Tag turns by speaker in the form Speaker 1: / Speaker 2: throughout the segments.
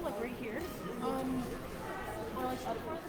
Speaker 1: like right here. Or like up front.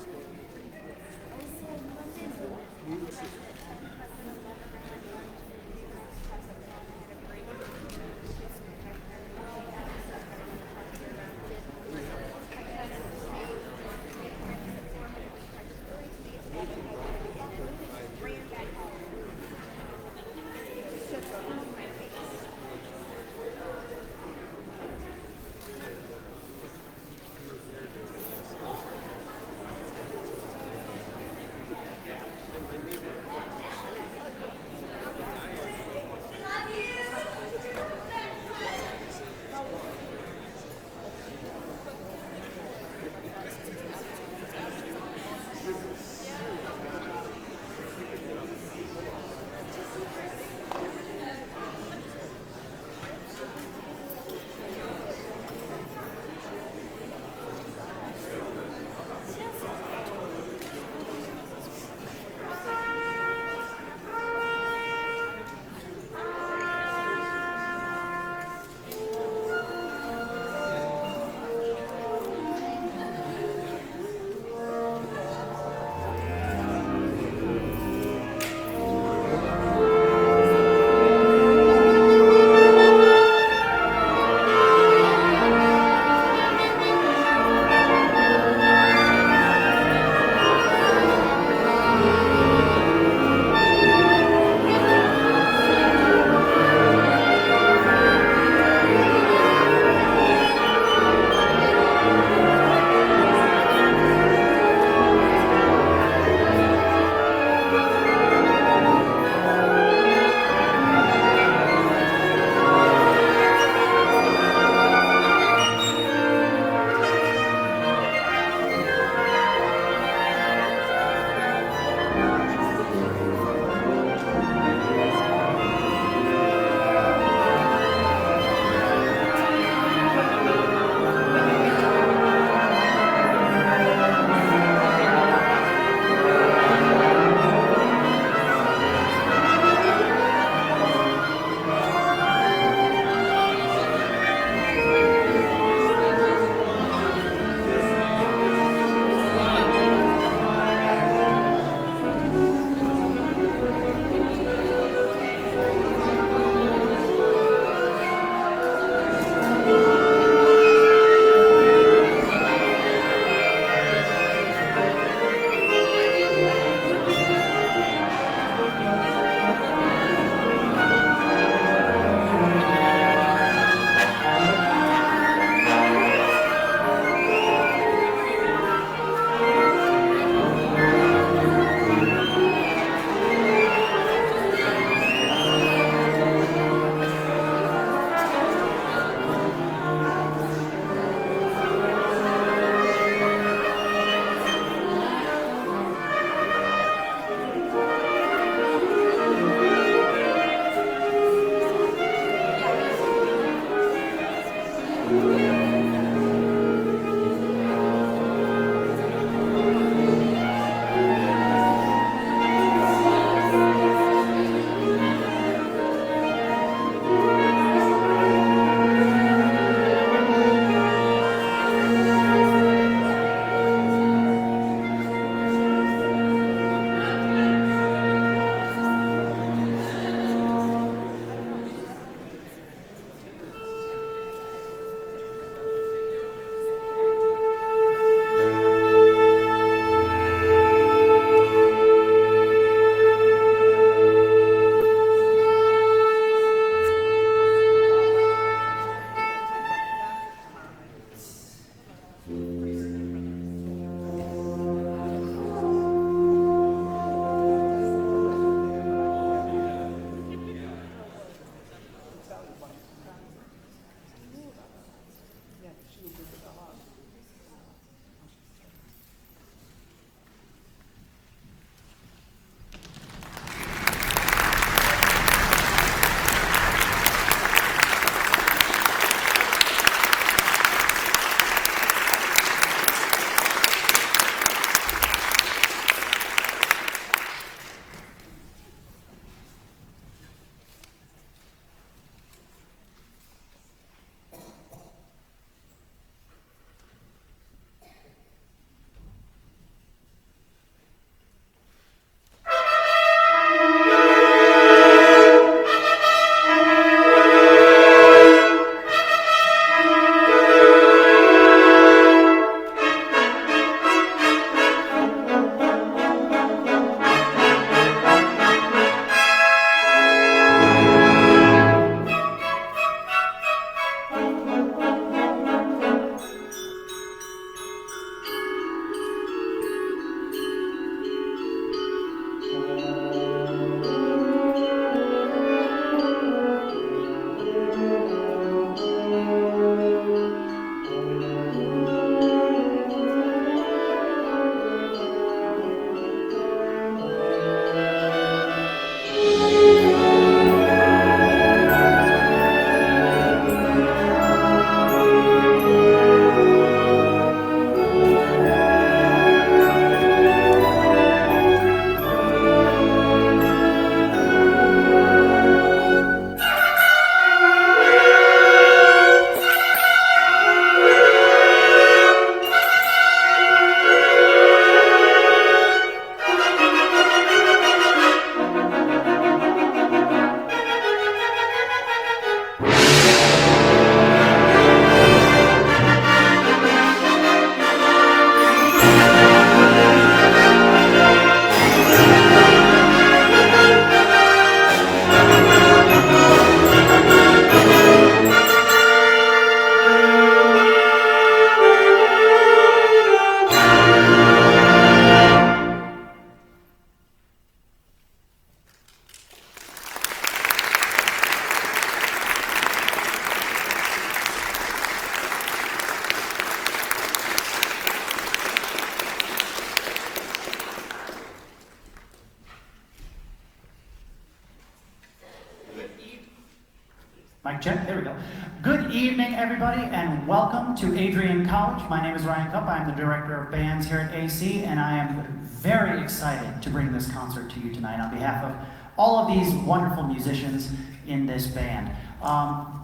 Speaker 2: Mic check, there we go. Good evening, everybody, and welcome to Adrian College. My name is Ryan Cupp. I'm the director of bands here at AC, and I am very excited to bring this concert to you tonight on behalf of all of these wonderful musicians in this band.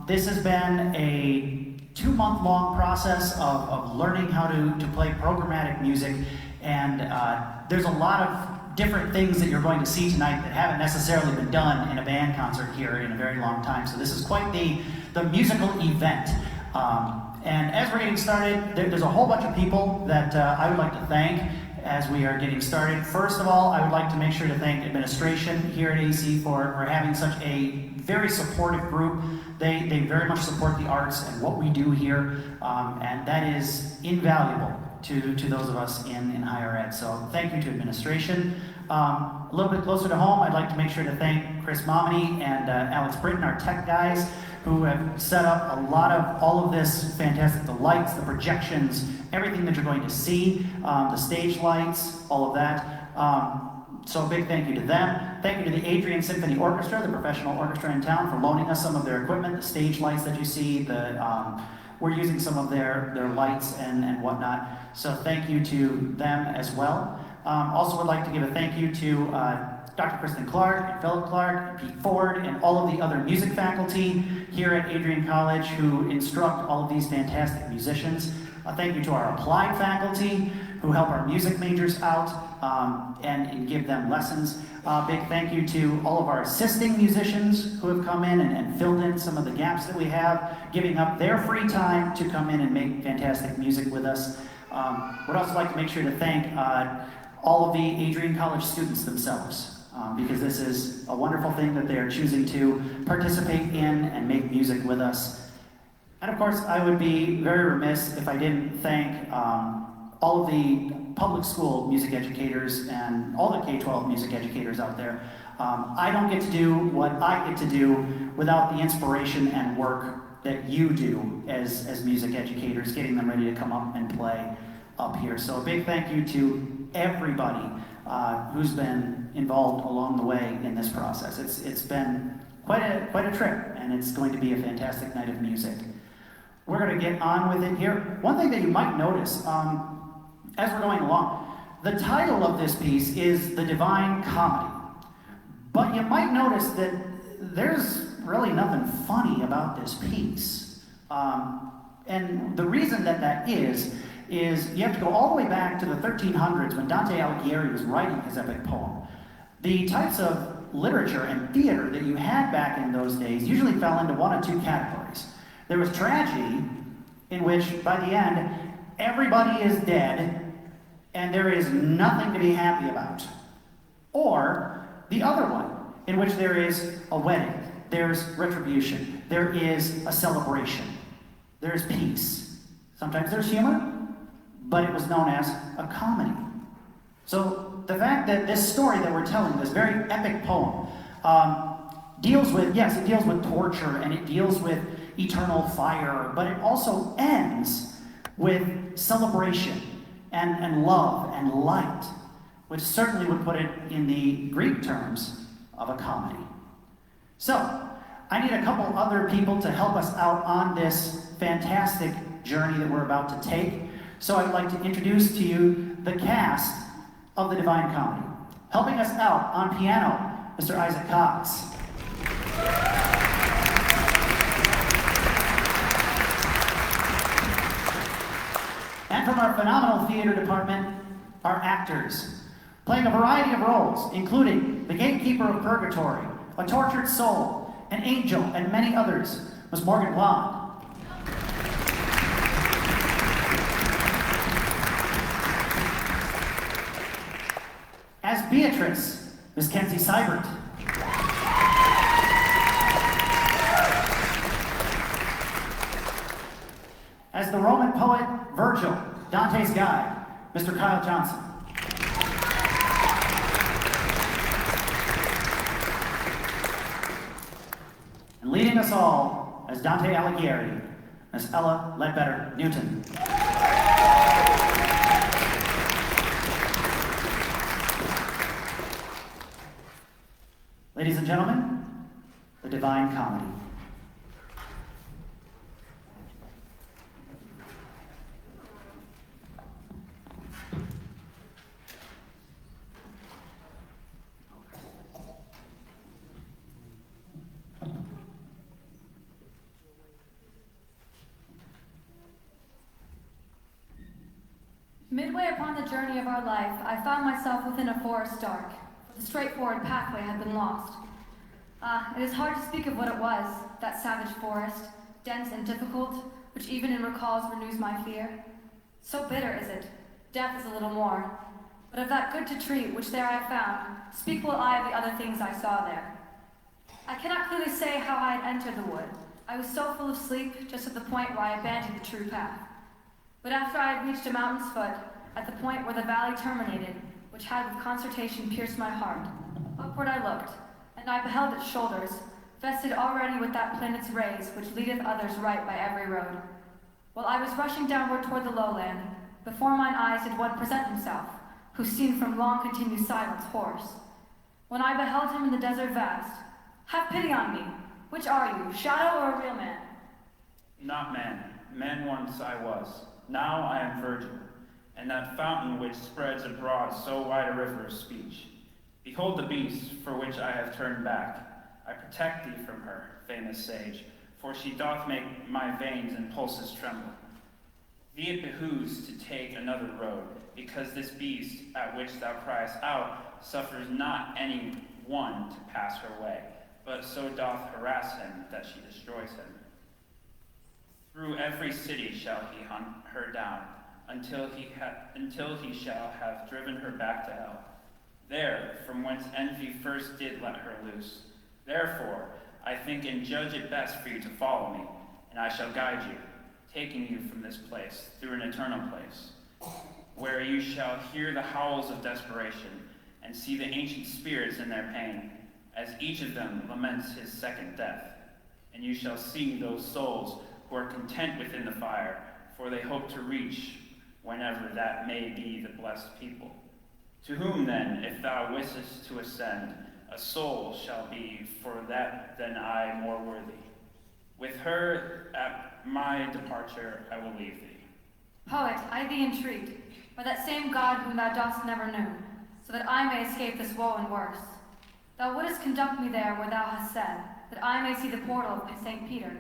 Speaker 2: This has been a 2-month-long process of learning how to play programmatic music, and there's a lot of different things that you're going to see tonight that haven't necessarily been done in a band concert here in a very long time. So this is quite the musical event. And as we're getting started, there's a whole bunch of people that I would like to thank as we are getting started. First of all, I would like to make sure to thank administration here at AC for having such a very supportive group. They very much support the arts and what we do here, and that is invaluable to those of us in higher ed. So thank you to administration. A little bit closer to home, I'd like to make sure to thank Chris Momini and Alex Britton, our tech guys, who have set up a lot of all of this fantastic, the lights, the projections, everything that you're going to see, the stage lights, all of that. So a big thank you to them. Thank you to the Adrian Symphony Orchestra, the professional orchestra in town, for loaning us some of their equipment, the stage lights that you see, we're using some of their lights and whatnot. So thank you to them as well. Also would like to give a thank you to Dr. Kristen Clark, and Philip Clark, and Pete Ford, and all of the other music faculty here at Adrian College who instruct all of these fantastic musicians. Thank you to our applied faculty who help our music majors out and give them lessons. Big thank you to all of our assisting musicians who have come in and filled in some of the gaps that we have, giving up their free time to come in and make fantastic music with us. Would also like to make sure to thank all of the Adrian College students themselves, because this is a wonderful thing that they are choosing to participate in and make music with us. And of course, I would be very remiss if I didn't thank all of the public school music educators and all the K-12 music educators out there. I don't get to do what I get to do without the inspiration and work that you do as music educators, getting them ready to come up and play up here. So a big thank you to everybody who's been involved along the way in this process. It's been quite a trip, and it's going to be a fantastic night of music. We're going to get on with it here. One thing that you might notice as we're going along, the title of this piece is The Divine Comedy. But you might notice that there's really nothing funny about this piece. And the reason that is you have to go all the way back to the 1300s when Dante Alighieri was writing his epic poem. The types of literature and theater that you had back in those days usually fell into one of two categories. There was tragedy, in which by the end, everybody is dead and there is nothing to be happy about. Or the other one, in which there is a wedding, there's retribution, there is a celebration, there's peace. Sometimes there's humor, but it was known as a comedy. So the fact that this story that we're telling, this very epic poem, deals with torture, and it deals with eternal fire, but it also ends with celebration and love and light, which certainly would put it in the Greek terms of a comedy. So, I need a couple other people to help us out on this fantastic journey that we're about to take. So I'd like to introduce to you the cast of The Divine Comedy. Helping us out on piano, Mr. Isaac Cox. And from our phenomenal theater department, our actors, playing a variety of roles, including the gatekeeper of Purgatorio, a tortured soul, an angel, and many others, Miss Morgan Blonde. As Beatrice, Miss Kenzie Seibert. As the Roman poet Virgil, Dante's guide, Mr. Kyle Johnson. And leading us all as Dante Alighieri, Miss Ella Ledbetter Newton. Ladies and gentlemen, The Divine Comedy.
Speaker 3: upon the journey of our life, I found myself within a forest dark, for the straightforward pathway had been lost. It is hard to speak of what it was, that savage forest, dense and difficult, which even in recalls renews my fear. So bitter is it, death is a little more, but of that good to treat which there I found, speak will I of the other things I saw there. I cannot clearly say how I had entered the wood. I was so full of sleep, just at the point where I abandoned the true path. But after I had reached a mountain's foot, at the point where the valley terminated, which had with concertation pierced my heart, upward I looked, and I beheld its shoulders, vested already with that planet's rays which leadeth others right by every road. While I was rushing downward toward the lowland, before mine eyes did one present himself, who seemed from long continued silence hoarse. When I beheld him in the desert vast, have pity on me. Which are you, shadow or a real man?
Speaker 4: Not man. Man once I was. Now I am virgin, and that fountain which spreads abroad so wide a river of speech. Behold the beast for which I have turned back. I protect thee from her, famous sage, for she doth make my veins and pulses tremble. Thee it behooves to take another road, because this beast, at which thou criest out, suffers not any one to pass her way, but so doth harass him that she destroys him. Through every city shall he hunt her down, until he shall have driven her back to hell. There, from whence envy first did let her loose. Therefore, I think and judge it best for you to follow me, and I shall guide you, taking you from this place through an eternal place, where you shall hear the howls of desperation, and see the ancient spirits in their pain, as each of them laments his second death. And you shall see those souls who are content within the fire, for they hope to reach, whenever that may be, the blessed people. To whom then, if thou wishest to ascend, a soul shall be for that than I more worthy. With her at my departure I will leave thee.
Speaker 3: Poet, I thee entreat, by that same God whom thou dost never know, so that I may escape this woe and worse. Thou wouldest conduct me there where thou hast said, that I may see the portal of St. Peter.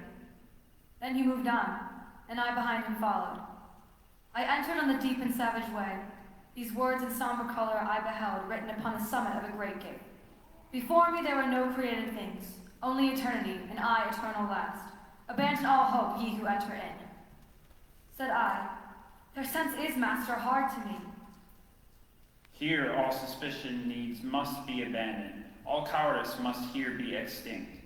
Speaker 3: Then he moved on, and I behind him followed. I entered on the deep and savage way. These words in somber color I beheld written upon the summit of a great gate. Before me there were no created things, only eternity, and I eternal last. Abandon all hope, ye who enter in. Said I, their sense is, master, hard to me.
Speaker 4: Here all suspicion needs must be abandoned. All cowardice must here be extinct.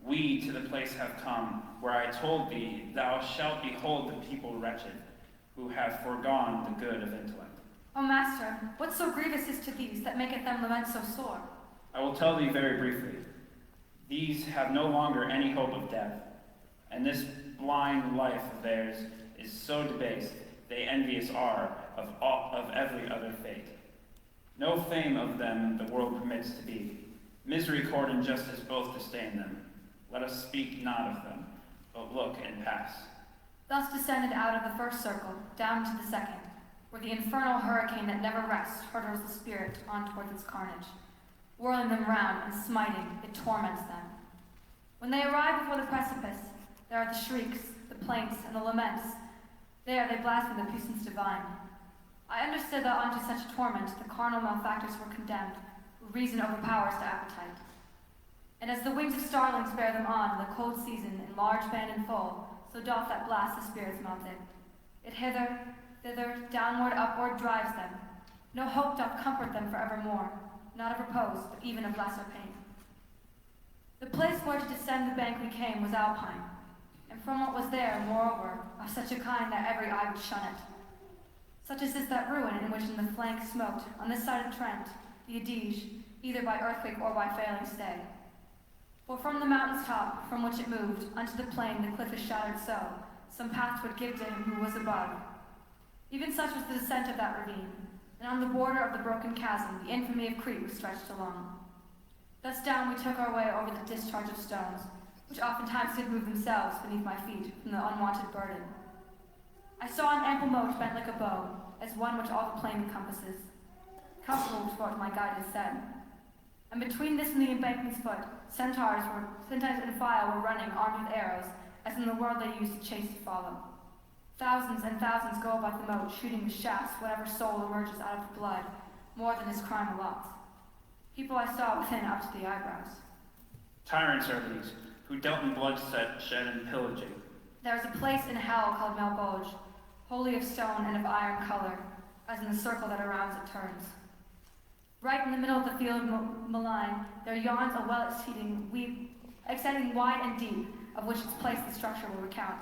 Speaker 4: We to the place have come, where I told thee, thou shalt behold the people wretched, who have foregone the good of intellect.
Speaker 3: O master, what so grievous is to these that maketh them lament so sore?
Speaker 4: I will tell thee very briefly. These have no longer any hope of death, and this blind life of theirs is so debased, they envious are of every other fate. No fame of them the world permits to be. Misericord and justice both disdain them. Let us speak not of them, but look and pass.
Speaker 3: Thus descended out of the first circle, down to the second, where the infernal hurricane that never rests hurtles the spirit on towards its carnage. Whirling them round and smiting, it torments them. When they arrive before the precipice, there are the shrieks, the plaints, and the laments. There they blaspheme the puissance divine. I understood that unto such torment the carnal malefactors were condemned, who reason overpowers to appetite. And as the wings of starlings bear them on in the cold season in large band and full, so doth that blast the spirits melted. It hither, thither, downward, upward drives them. No hope doth comfort them for evermore, not of repose, but even of lesser pain. The place where to descend the bank we came was alpine, and from what was there, moreover, of such a kind that every eye would shun it. Such as is that ruin in which in the flank smoked, on this side of Trent, the Adige, either by earthquake or by failing stay. For from the mountain's top, from which it moved, unto the plain the cliff is shattered so, some path would give to him who was above. Even such was the descent of that ravine, and on the border of the broken chasm the infamy of Crete was stretched along. Thus down we took our way over the discharge of stones, which oftentimes did move themselves beneath my feet from the unwonted burden. I saw an ample moat bent like a bow, as one which all the plain encompasses, comfortable with what my guide had said. And between this and the embankment's foot, centaurs in file were running, armed with arrows, as in the world they used to chase to follow. Thousands and thousands go about the moat, shooting with shafts whatever soul emerges out of the blood, more than his crime allots. People I saw within up to the eyebrows.
Speaker 4: Tyrants are these, who dealt in bloodshed and pillaging.
Speaker 3: There is a place in hell called Malbolge, wholly of stone and of iron color, as in the circle that around it turns. Right in the middle of the field malign, there yawns a well extending wide and deep, of which its place the structure will recount.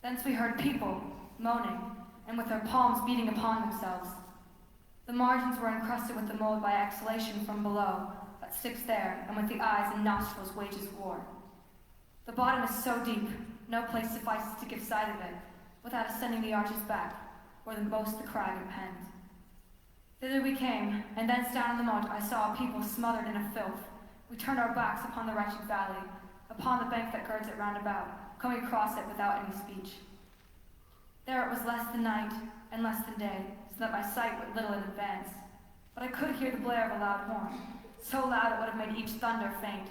Speaker 3: Thence we heard people, moaning, and with their palms beating upon themselves. The margins were encrusted with the mold by exhalation from below, that sticks there, and with the eyes and nostrils wages war. The bottom is so deep, no place suffices to give sight of it, without ascending the arches back, more than boast the crag and pens. Thither we came, and thence down in the moat I saw a people smothered in a filth. We turned our backs upon the wretched valley, upon the bank that girds it round about, coming across it without any speech. There it was less than night, and less than day, so that my sight went little in advance. But I could hear the blare of a loud horn, so loud it would have made each thunder faint,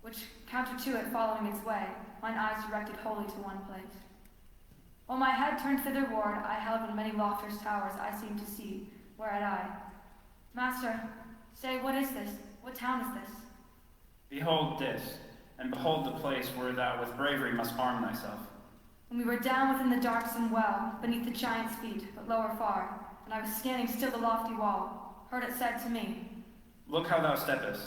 Speaker 3: which, counter to it following its way, mine eyes directed wholly to one place. While my head turned thitherward, I held in many loftier towers I seemed to see, whereat I, Master, say, what is this? What town is this?
Speaker 4: Behold this, and behold the place where thou with bravery must arm thyself.
Speaker 3: And we were down within the darksome well, beneath the giant's feet, but lower far, and I was standing still the lofty wall, heard it said to me,
Speaker 4: Look how thou steppest.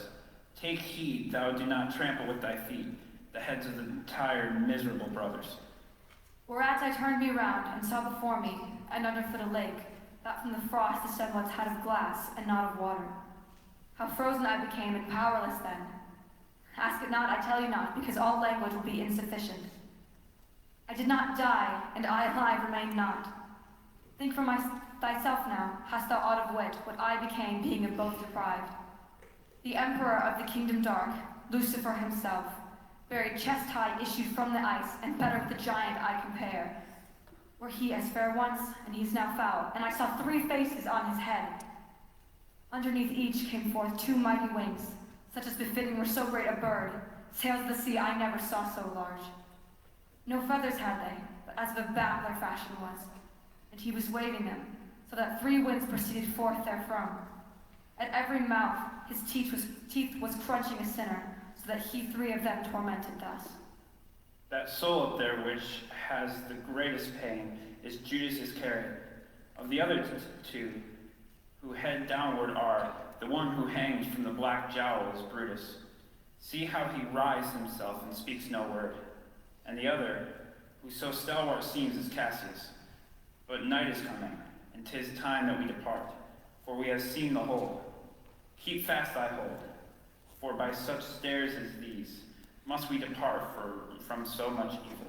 Speaker 4: Take heed thou do not trample with thy feet the heads of the tired, miserable brothers.
Speaker 3: Whereat I turned me round, and saw before me, and underfoot a lake, that from the frost the semblance had of glass, and not of water. How frozen I became, and powerless then. Ask it not, I tell you not, because all language will be insufficient. I did not die, and I alive remain not. Think for thyself now, hast thou aught of wit, what I became, being of both deprived. The emperor of the kingdom dark, Lucifer himself, buried chest high, issued from the ice, and better with the giant I compare. Were he as fair once, and he's now foul, and I saw 3 faces on his head. Underneath each came forth 2 mighty wings, such as befitting were so great a bird. Sails of the sea I never saw so large. No feathers had they, but as of a bat their fashion was, and he was waving them, so that 3 winds proceeded forth therefrom. At every mouth his teeth was crunching a sinner, so that he 3 of them tormented thus.
Speaker 4: That soul up there which has the greatest pain is Judas Iscariot. Of the other 2, who head downward are, the one who hangs from the black jowl is Brutus. See how he writhes himself and speaks no word. And the other, who so stalwart seems, is Cassius. But night is coming, and 'tis time that we depart, for we have seen the whole. Keep fast thy hold, for by such stairs as these must we depart from so much evil.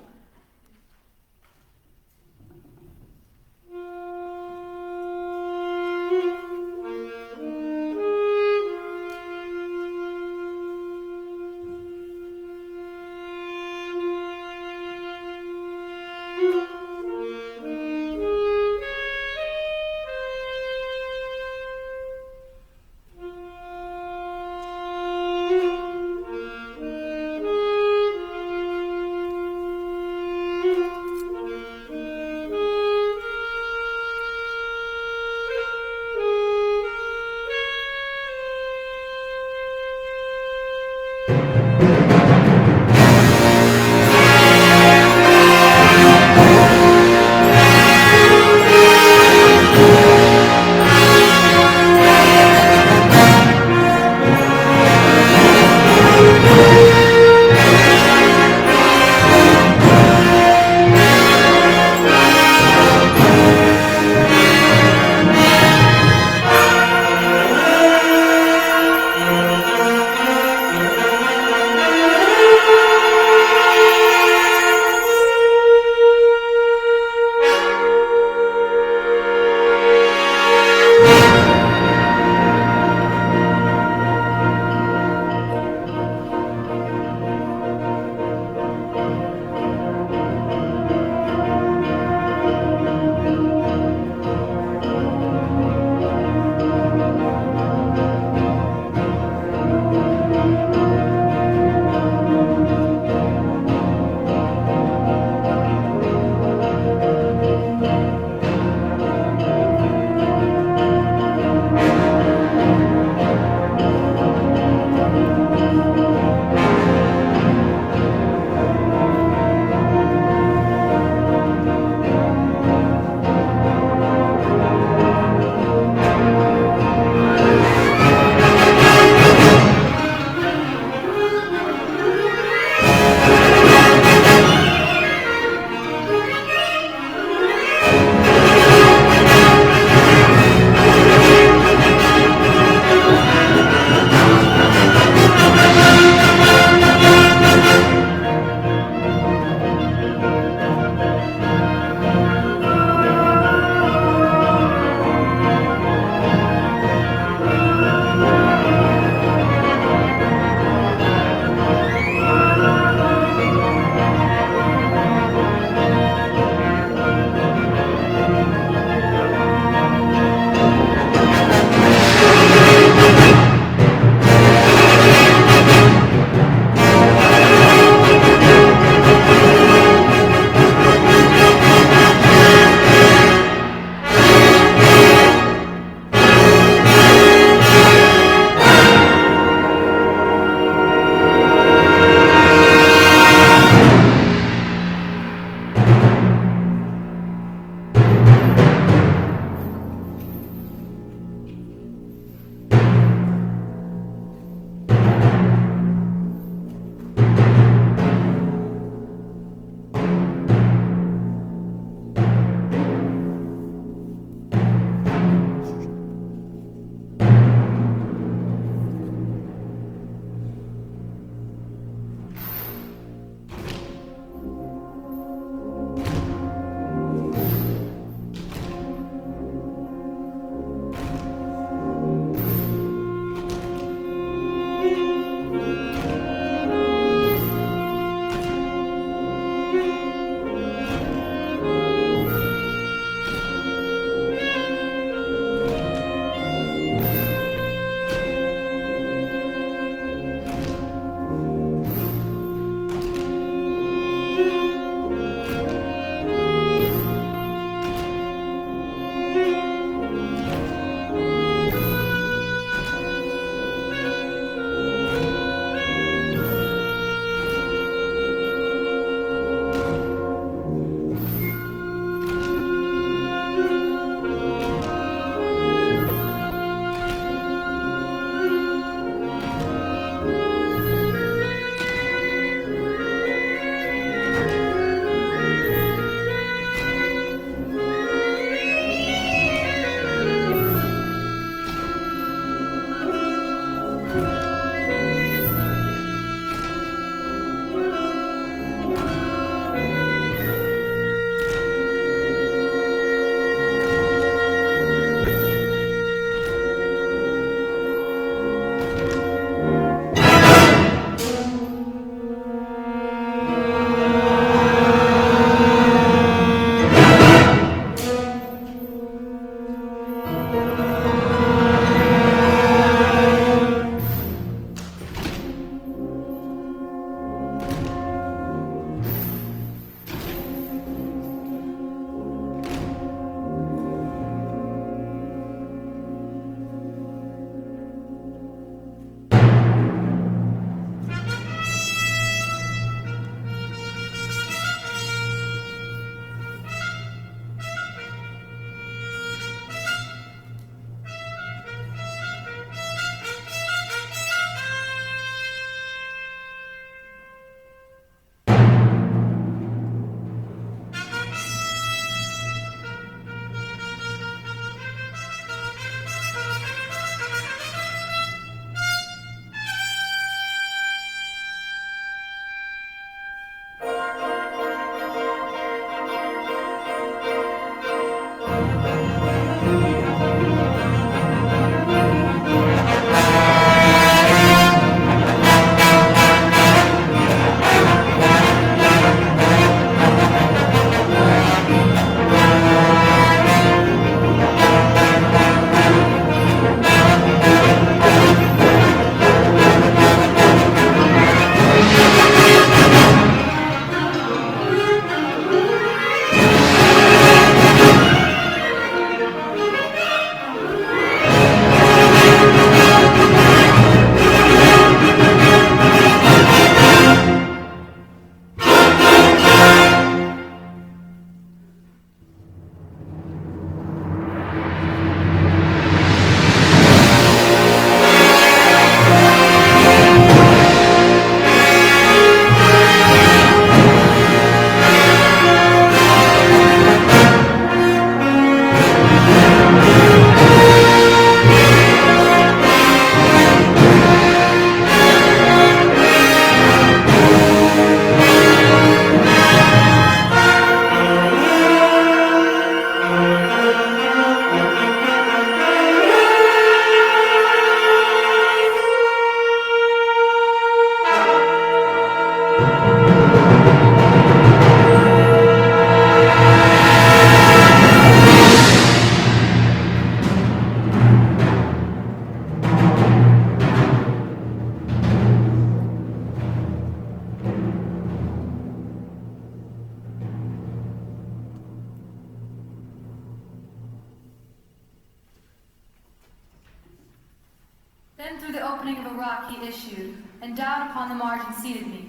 Speaker 3: opening of a rock he issued, and down upon the margin seated me.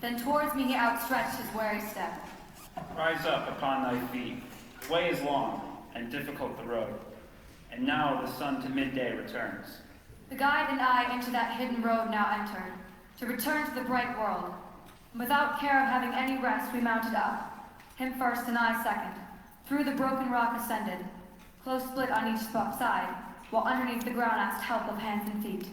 Speaker 3: Then towards me he outstretched his wary step.
Speaker 4: Rise up upon thy feet. The way is long, and difficult the road. And now the sun to midday returns.
Speaker 3: The guide and I into that hidden road now entered, to return to the bright world. And without care of having any rest, we mounted up, him first and I second. Through the broken rock ascended, close split on each side, while underneath the ground asked help of hands and feet.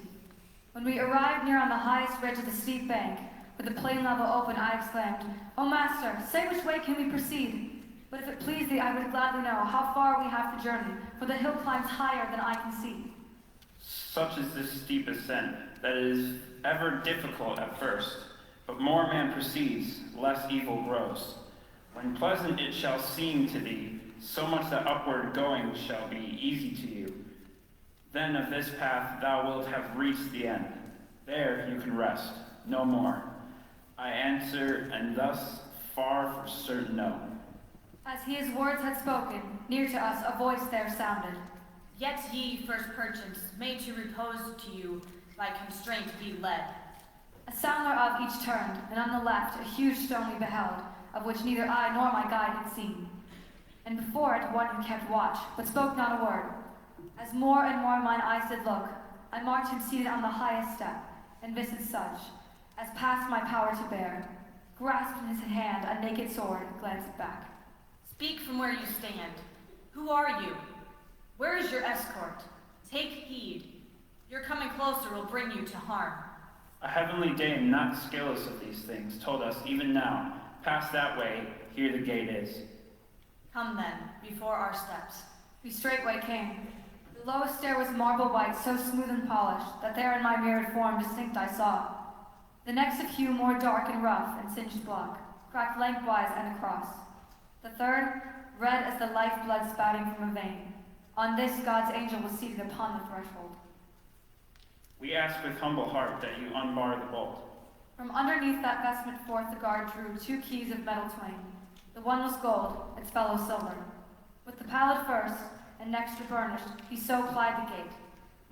Speaker 3: When we arrived near on the highest ridge of the steep bank, with the plain level open, I exclaimed, "O master, say which way can we proceed? But if it please thee, I would gladly know how far we have to journey, for the hill climbs higher than I can see."
Speaker 4: Such is this steep ascent, that it is ever difficult at first, but more man proceeds, less evil grows. When pleasant it shall seem to thee, so much that upward going shall be easy to you. Then of this path thou wilt have reached the end. There you can rest, no more. I answer, and thus far for certain know.
Speaker 3: As he his words had spoken, near to us a voice there sounded.
Speaker 5: Yet ye, first perchance, made to repose to you, by constraint be led.
Speaker 3: A sound thereof each turned, and on the left a huge stone we beheld, of which neither I nor my guide had seen. And before it one who kept watch, but spoke not a word. As more and more mine eyes did look, I marked him seated on the highest step, and visaged such, as passed my power to bear, grasped in his hand a naked sword, glanced back.
Speaker 5: Speak from where you stand. Who are you? Where is your escort? Take heed. Your coming closer will bring you to harm.
Speaker 4: A heavenly dame, not skilless of these things, told us even now, pass that way, here the gate is.
Speaker 5: Come then, before our steps.
Speaker 3: We straightway came. The lowest stair was marble white, so smooth and polished, that there in my mirrored form distinct I saw. The next of hue more dark and rough, and singed block, cracked lengthwise and across. The third, red as the life-blood spouting from a vein. On this God's angel was seated upon the threshold.
Speaker 4: We ask with humble heart that you unbar the bolt.
Speaker 3: From underneath that vestment forth the guard drew 2 keys of metal twain. The one was gold, its fellow silver. With the pallid first, and next the burnished, he so plied the gate.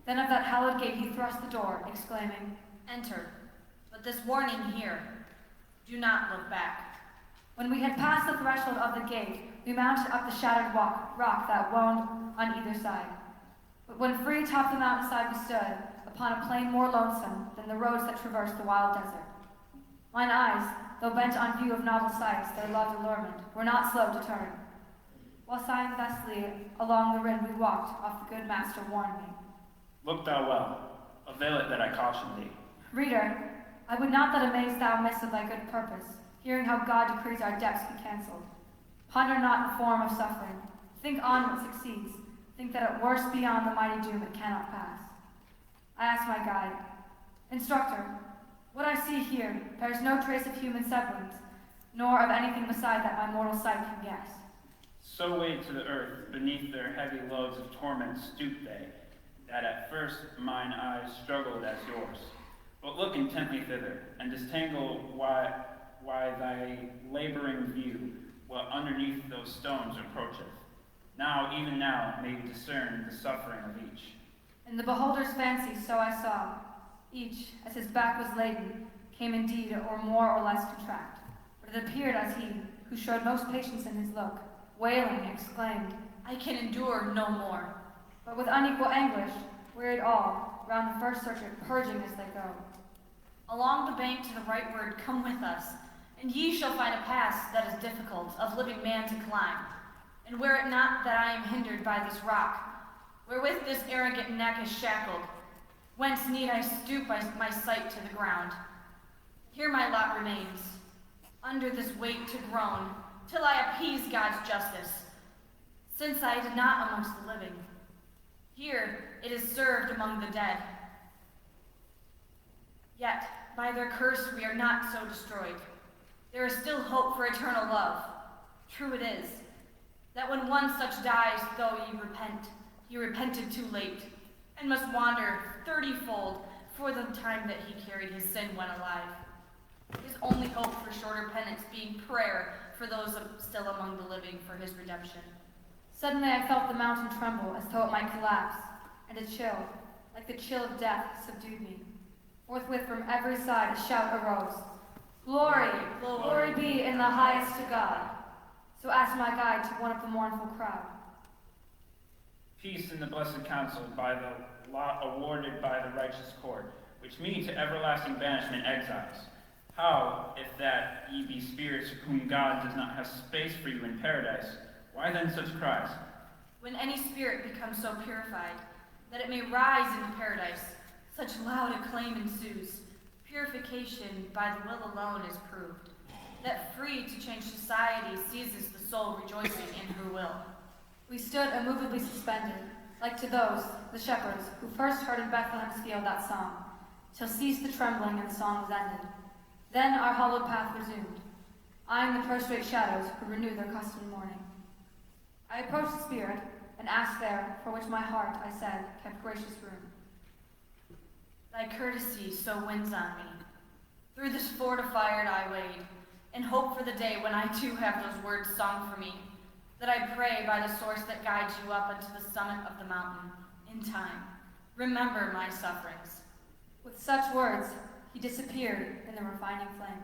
Speaker 3: Then of that hallowed gate he thrust the door, exclaiming,
Speaker 5: Enter, but this warning here, do not look back.
Speaker 3: When we had passed the threshold of the gate, we mounted up the shattered rock that wound on either side. But when free atop the mountainside we stood, upon a plain more lonesome than the roads that traverse the wild desert. Mine eyes, though bent on view of novel sights, their loved allurement, were not slow to turn. While sighing thusly along the rim we walked, off the good master warned me.
Speaker 4: Look thou well, avail it that I caution thee.
Speaker 3: Reader, I would not that amaze thou miss of thy good purpose, hearing how God decrees our depths be cancelled. Ponder not the form of suffering. Think on what succeeds. Think that at worst beyond the mighty doom it cannot pass. I asked my guide, Instructor, what I see here bears no trace of human semblance, nor of anything beside that my mortal sight can guess.
Speaker 4: So weighed to the earth, beneath their heavy loads of torment stoop they, that at first mine eyes struggled as yours. But look intently thither, and disentangle why thy laboring view what underneath those stones approacheth. Now, even now, may you discern the suffering of each.
Speaker 3: In the beholder's fancy, so I saw, each, as his back was laden, came indeed or more or less contract. But it appeared as he, who showed most patience in his look, wailing, exclaimed,
Speaker 5: I can endure no more.
Speaker 3: But with unequal anguish, wearied all, round the first searcher, purging as they go.
Speaker 5: Along the bank to the rightward come with us, and ye shall find a pass that is difficult of living man to climb. And were it not that I am hindered by this rock, wherewith this arrogant neck is shackled, whence need I stoop my sight to the ground? Here my lot remains, under this weight to groan, till I appease God's justice, since I did not amongst the living. Here it is served among the dead. Yet, by their curse we are not so destroyed. There is still hope for eternal love. True it is, that when one such dies, though ye repented too late, and must wander 30-fold for the time that he carried his sin when alive. His only hope for shorter penance being prayer for those still among the living for his redemption.
Speaker 3: Suddenly I felt the mountain tremble as though it might collapse, and a chill, like the chill of death, subdued me. Forthwith from every side a shout arose. Glory, glory be in the highest to God. So asked my guide to one of the mournful crowd.
Speaker 4: Peace in the blessed counsel by the lot awarded by the righteous court, which me to everlasting banishment exiles. How, if that ye be spirits whom God does not have space for you in paradise, why then such cries?
Speaker 5: When any spirit becomes so purified that it may rise into paradise, such loud acclaim ensues. Purification by the will alone is proved, that free to change society seizes the soul rejoicing in her will.
Speaker 3: We stood immovably suspended, like to those, the shepherds, who first heard in Bethlehem's field that song, till ceased the trembling and the song was ended. Then our hollowed path resumed, eyeing the prostrate shadows who renewed their custom mourning. I approached the spirit, and asked there, for which my heart, I said, kept gracious room.
Speaker 5: Thy courtesy so wins on me. Through this fortified I wade, and hope for the day when I too have those words sung for me, that I pray by the source that guides you up unto the summit of the mountain, in time. Remember my sufferings.
Speaker 3: With such words, he disappeared in the refining flame.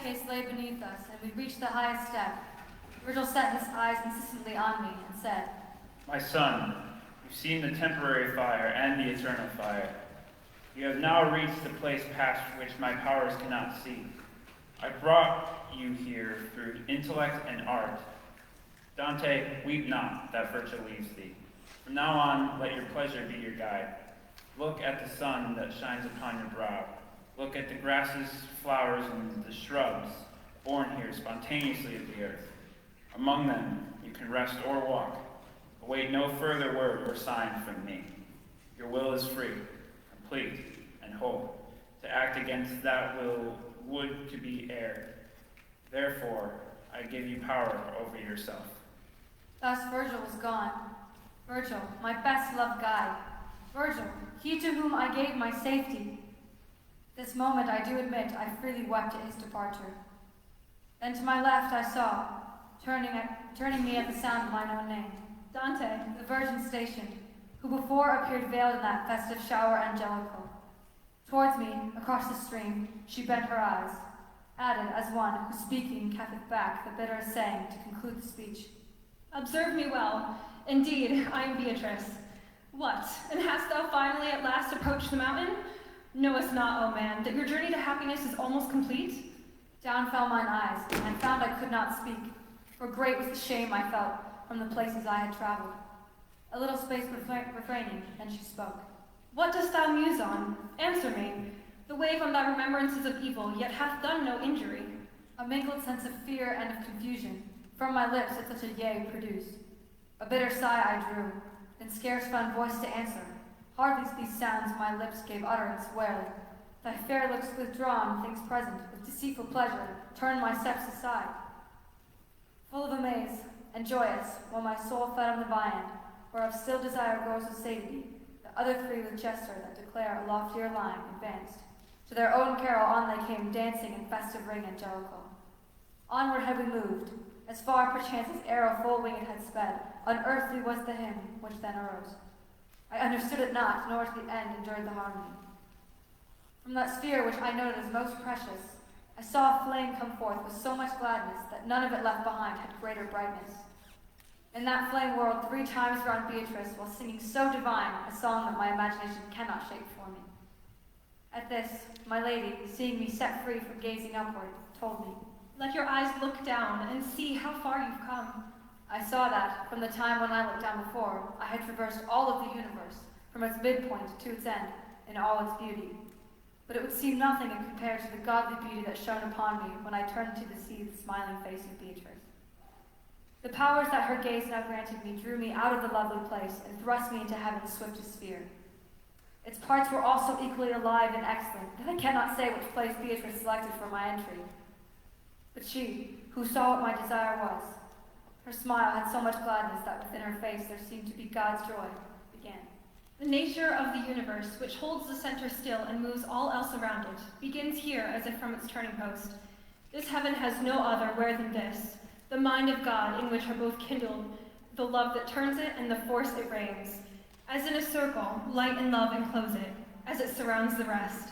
Speaker 3: staircase lay beneath us, and we reached the highest step. Virgil set his eyes insistently on me and said,
Speaker 4: My son, you've seen the temporary fire and the eternal fire. You have now reached the place past which my powers cannot see. I brought you here through intellect and art. Dante, weep not that virtue leaves thee. From now on, let your pleasure be your guide. Look at the sun that shines upon your brow. Look at the grasses, flowers, and the shrubs born here spontaneously of the earth. Among them you can rest or walk. Await no further word or sign from me. Your will is free, complete, and whole. To act against that will would to be erred. Therefore, I give you power over yourself.
Speaker 3: Thus Virgil was gone. Virgil, my best loved guide. Virgil, he to whom I gave my safety. This moment, I do admit, I freely wept at his departure. Then to my left I saw, turning me at the sound of mine own name, Dante, the Virgin stationed, who before appeared veiled in that festive shower angelical. Towards me, across the stream, she bent her eyes, added as one who speaking keepeth back the bitter saying to conclude the speech.
Speaker 1: Observe me well. Indeed, I am Beatrice. What, and hast thou finally at last approached the mountain? Knowest not, O man, that your journey to happiness is almost complete?
Speaker 3: Down fell mine eyes, and I found I could not speak, for great was the shame I felt from the places I had traveled. A little space refraining, then she spoke.
Speaker 1: What dost thou muse on? Answer me. The wave on thy remembrances of evil yet hath done no injury.
Speaker 3: A mingled sense of fear and of confusion from my lips that such a yea produced. A bitter sigh I drew, and scarce found voice to answer. Hardly to these sounds my lips gave utterance, wailing, Thy fair looks withdrawn, things present, with deceitful pleasure, turn my steps aside. Full of amaze and joyous, while my soul fed on the viand, whereof still desire grows with satiety, the other three with gesture that declare a loftier line advanced. To their own carol on they came, dancing in festive ring angelical. Onward had we moved, as far perchance as arrow full-winged had sped, unearthly was the hymn which then arose. I understood it not, nor to the end enjoyed the harmony. From that sphere which I noted as most precious, I saw a flame come forth with so much gladness that none of it left behind had greater brightness. In that flame whirled 3 times round Beatrice, while singing so divine a song that my imagination cannot shape for me. At this, my lady, seeing me set free from gazing upward, told me,
Speaker 1: Let your eyes look down and see how far you've come.
Speaker 3: I saw that, from the time when I looked down before, I had traversed all of the universe, from its midpoint to its end, in all its beauty. But it would seem nothing in compared to the godly beauty that shone upon me when I turned to see the smiling face of Beatrice. The powers that her gaze now granted me drew me out of the lovely place and thrust me into heaven's swiftest sphere. Its parts were also equally alive and excellent, that I cannot say which place Beatrice selected for my entry. But she, who saw what my desire was, her smile had so much gladness that within her face there seemed to be God's joy, began.
Speaker 1: The nature of the universe, which holds the center still and moves all else around it, begins here as if from its turning post. This heaven has no other where than this, the mind of God in which are both kindled the love that turns it and the force it reigns. As in a circle, light and love enclose it, as it surrounds the rest,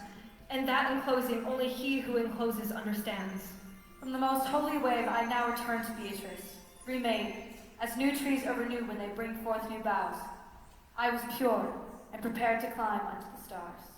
Speaker 1: and that enclosing only he who encloses understands.
Speaker 3: From the most holy wave I now return to Beatrice, remade, as new trees are renewed when they bring forth new boughs. I was pure and prepared to climb unto the stars.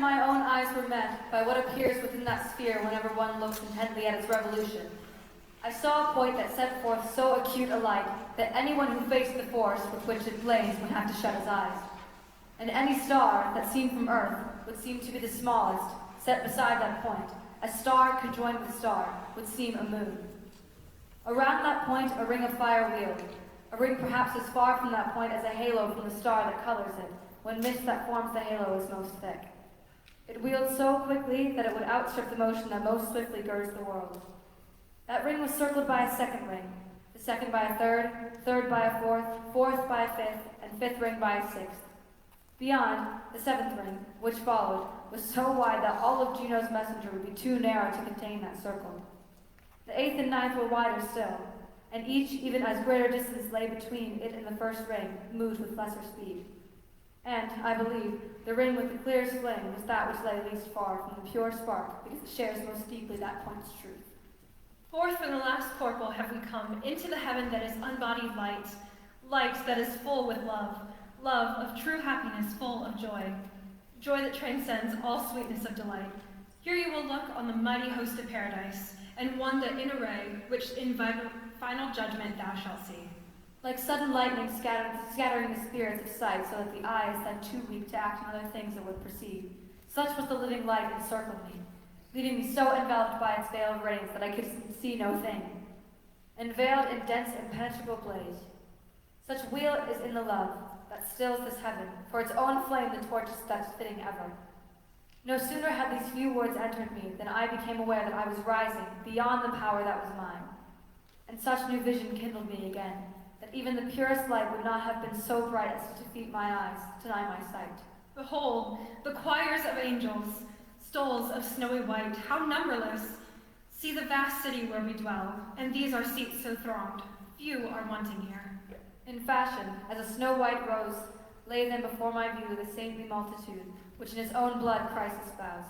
Speaker 3: my own eyes were met by what appears within that sphere whenever one looks intently at its revolution. I saw a point that sent forth so acute a light that anyone who faced the force with which it blazed would have to shut his eyes. And any star that seen from Earth would seem to be the smallest, set beside that point. A star conjoined with star would seem a moon. Around that point a ring of fire wheeled, a ring perhaps as far from that point as a halo from the star that colors it, when mist that forms the halo is most thick. It wheeled so quickly that it would outstrip the motion that most swiftly girds the world. That ring was circled by a second ring, the second by a third, third by a fourth, fourth by a fifth, and fifth ring by a sixth. Beyond, the seventh ring, which followed, was so wide that all of Juno's messenger would be too narrow to contain that circle. The eighth and ninth were wider still, and each, even as greater distance lay between it and the first ring, moved with lesser speed. And, I believe, the ring with the clearest flame was that which lay least far from the pure spark, because it shares most deeply that point's truth.
Speaker 1: Forth from the last corporal have we come, into the heaven that is unbodied light, light that is full with love, love of true happiness full of joy, joy that transcends all sweetness of delight. Here you will look on the mighty host of paradise, and one that in array, which in final judgment thou shalt see.
Speaker 3: Like sudden lightning scattering the spirits of sight, so that the eye is then too weak to act on other things it would perceive. Such was the living light encircled me, leaving me so enveloped by its veil of radiance that I could see no thing, and veiled in dense impenetrable blaze. Such weal is in the love that stills this heaven, for its own flame the torch is best fitting ever. No sooner had these few words entered me than I became aware that I was rising beyond the power that was mine, and such new vision kindled me again, that even the purest light would not have been so bright as to defeat my eyes, deny my sight.
Speaker 1: Behold, the choirs of angels, stoles of snowy white, how numberless! See the vast city where we dwell, and these are seats so thronged, few are wanting here.
Speaker 3: In fashion, as a snow-white rose, lay then before my view the saintly multitude, which in his own blood Christ espoused.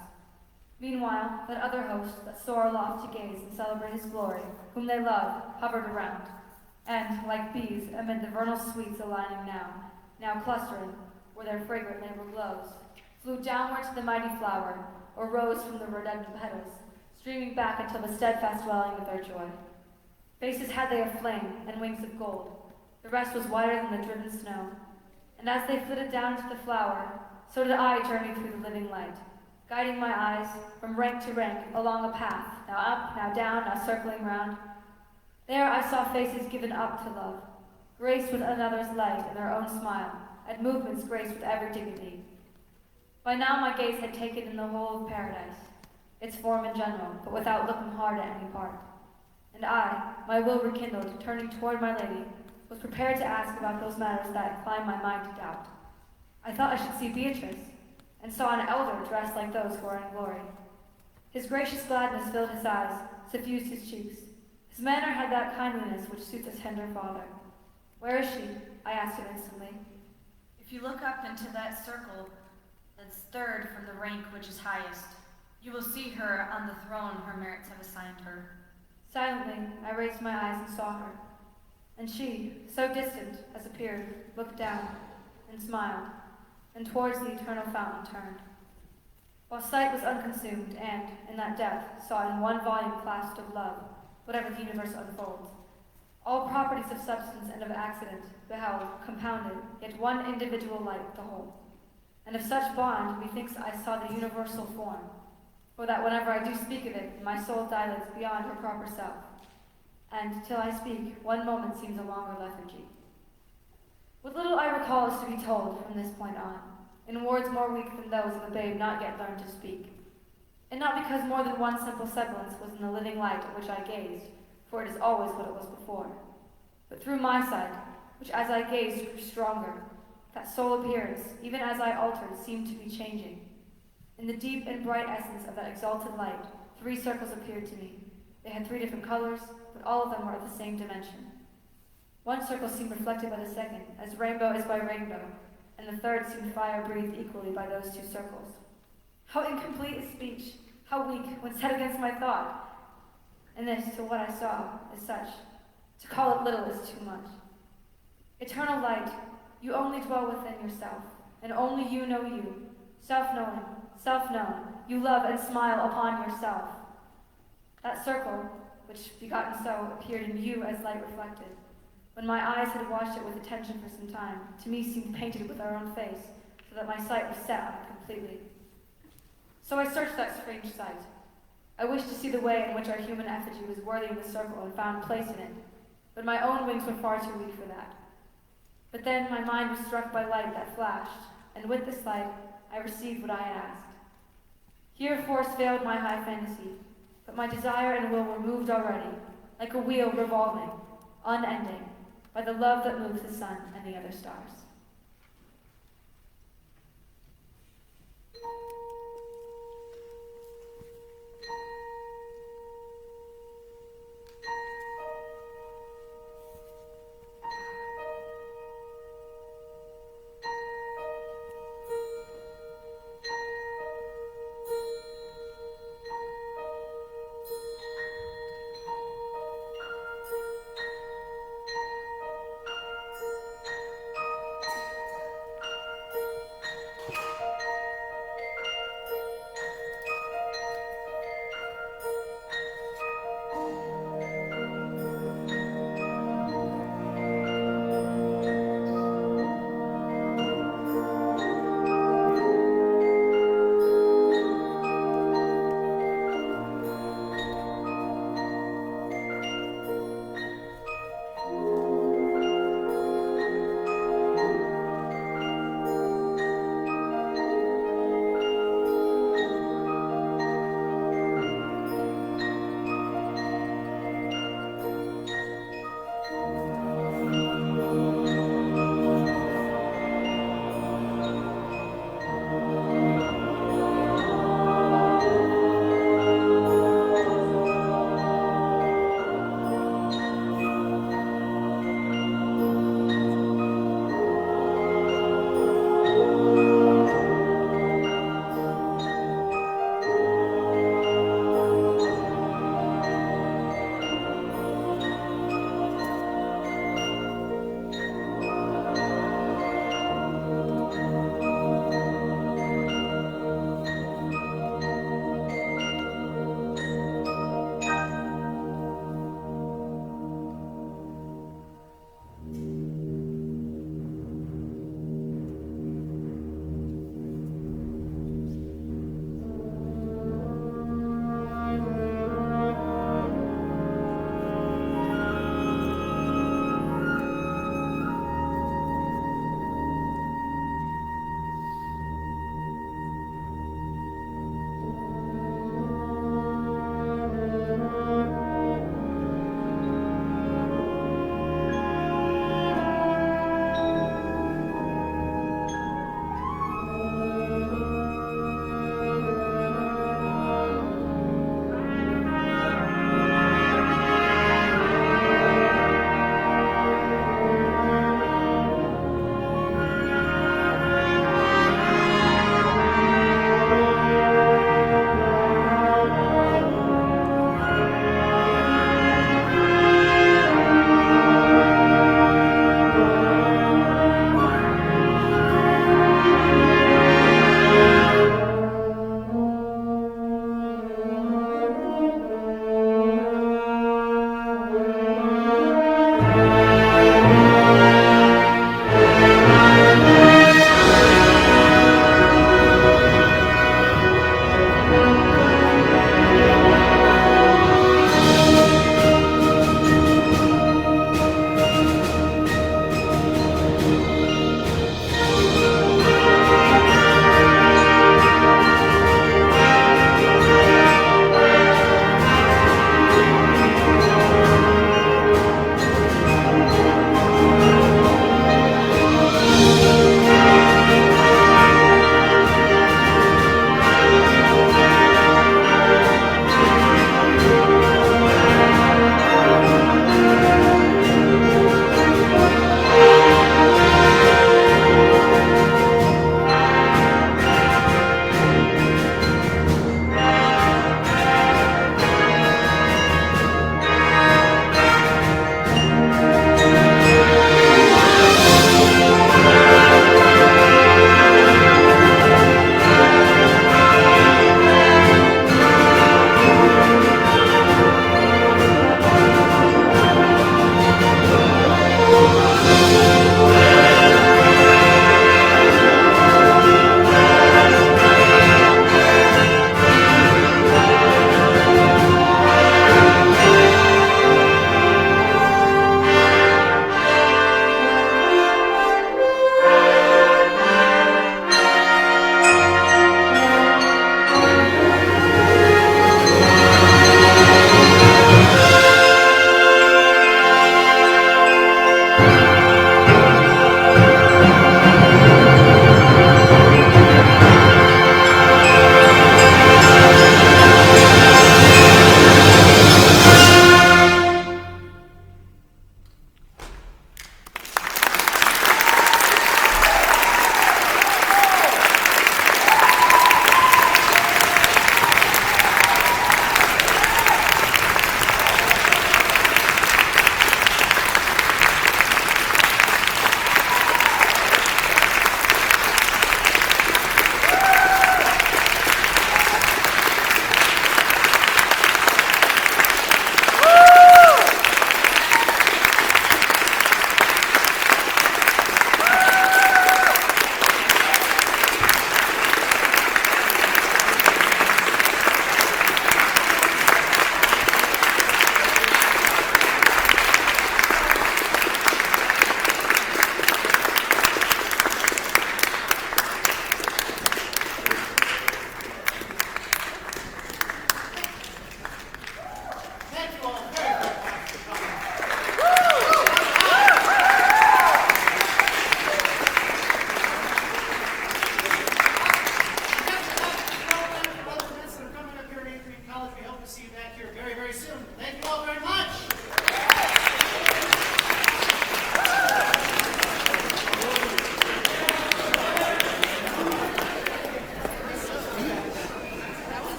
Speaker 3: Meanwhile, that other host that soar aloft to gaze and celebrate his glory, whom they love, hovered around, and, like bees, amid the vernal sweets aligning now clustering, where their fragrant labor glows, flew downward to the mighty flower, or rose from the redundant petals, streaming back until the steadfast dwelling of their joy. Faces had they of flame, and wings of gold. The rest was whiter than the driven snow. And as they flitted down to the flower, so did I journey through the living light, guiding my eyes from rank to rank along a path, now up, now down, now circling round. There I saw faces given up to love, graced with another's light and their own smile, and movements graced with every dignity. By now my gaze had taken in the whole of paradise, its form in general, but without looking hard at any part. And I, my will rekindled, turning toward my lady, was prepared to ask about those matters that inclined my mind to doubt. I thought I should see Beatrice, and saw an elder dressed like those who are in glory. His gracious gladness filled his eyes, suffused his cheeks. His manner had that kindliness which suits a tender father. Where is she? I asked him instantly.
Speaker 5: If you look up into that circle that's third from the rank which is highest, you will see her on the throne her merits have assigned her.
Speaker 3: Silently, I raised my eyes and saw her. And she, so distant as appeared, looked down and smiled, and towards the eternal fountain turned. While sight was unconsumed, and, in that depth, saw in one volume clasped of love, whatever the universe unfolds, all properties of substance and of accident, beheld, compounded, yet one individual light the whole. And of such bond, methinks I saw the universal form, for that whenever I do speak of it, my soul dilates beyond her proper self, and, till I speak, one moment seems a longer lethargy. What little I recall is to be told from this point on, in words more weak than those of a babe not yet learned to speak. And not because more than one simple semblance was in the living light at which I gazed, for it is always what it was before, but through my sight, which as I gazed grew stronger, that sole appearance, even as I altered, seemed to be changing. In the deep and bright essence of that exalted light, 3 circles appeared to me. They had 3 different colors, but all of them were of the same dimension. One circle seemed reflected by the second, as rainbow is by rainbow, and the third seemed fire breathed equally by those 2 circles. How incomplete is speech, how weak when set against my thought. And this, to what I saw, is such. To call it little is too much. Eternal light, you only dwell within yourself, and only you know you, self-knowing, self-known, you love and smile upon yourself. That circle, which begotten so, appeared in you as light reflected. When my eyes had watched it with attention for some time, to me seemed painted with our own face, so that my sight was set on it completely. So I searched that strange sight. I wished to see the way in which our human effigy was worthy of the circle and found place in it, but my own wings were far too weak for that. But then my mind was struck by light that flashed, and with this light I received what I had asked. Here force failed my high fantasy, but my desire and will were moved already, like a wheel revolving, unending, by the love that moves the sun and the other stars.